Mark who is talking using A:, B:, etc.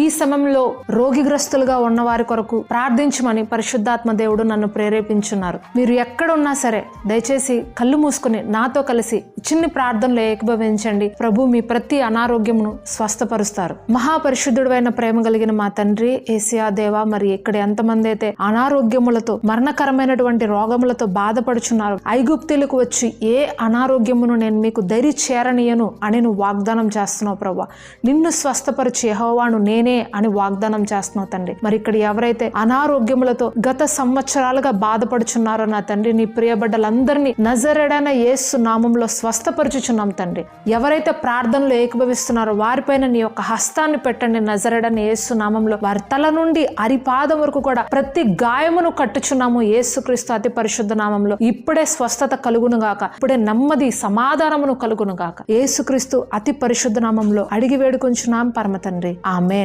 A: ఈ సమయంలో రోగిగ్రస్తులుగా ఉన్న వారి కొరకు ప్రార్థించమని పరిశుద్ధాత్మ దేవుడు నన్ను ప్రేరేపించున్నారు. మీరు ఎక్కడున్నా సరే దయచేసి కళ్ళు మూసుకుని నాతో కలిసి చిన్ని ప్రార్థనలో ఏకీభవించండి. ప్రభు మీ ప్రతి అనారోగ్యమును స్వస్థపరుస్తారు. మహాపరిశుద్ధుడైన ప్రేమ కలిగిన మా తండ్రి ఏసియా దేవా, మరి ఇక్కడ ఎంతమంది అయితే అనారోగ్యములతో మరణకరమైనటువంటి రోగములతో బాధపడుచున్నారు, ఐగుప్తులకు వచ్చి ఏ అనారోగ్యమును నేను మీకు దరి చేరనీయను అని నువ్వు వాగ్దానం చేస్తున్నావు ప్రభు. నిన్ను స్వస్థపరిచి యెహోవాను నేనే అని వాగ్దానం చేస్తున్నావు తండ్రి. మరి ఇక్కడ ఎవరైతే అనారోగ్యములతో గత సంవత్సరాలుగా బాధపడుచున్నారో నా తండ్రి, నీ ప్రియబిడ్డలందరినీ నజరేడైన యేసు నామంలో స్వస్థపరచుచున్నాం తండ్రి. ఎవరైతే ప్రార్థనలో ఏకీభవిస్తున్నారో వారిపైన నీ యొక్క హస్తాన్ని పెట్టండి. నజరేడైన యేసు నామంలో వారి తల నుండి అరిపాదం వరకు కూడా ప్రతి గాయమును కట్టుచున్నాము యేసుక్రీస్తు అతి పరిశుద్ధ నామంలో. ఇప్పుడే స్వస్థత కలుగును గాక, ఇప్పుడే నెమ్మది సమాధానమును కలుగును గాక. యేసుక్రీస్తు అతి పరిశుద్ధ నామంలో అడిగి వేడుకొంచున్నాం పరమ తండ్రి, ఆమేన్.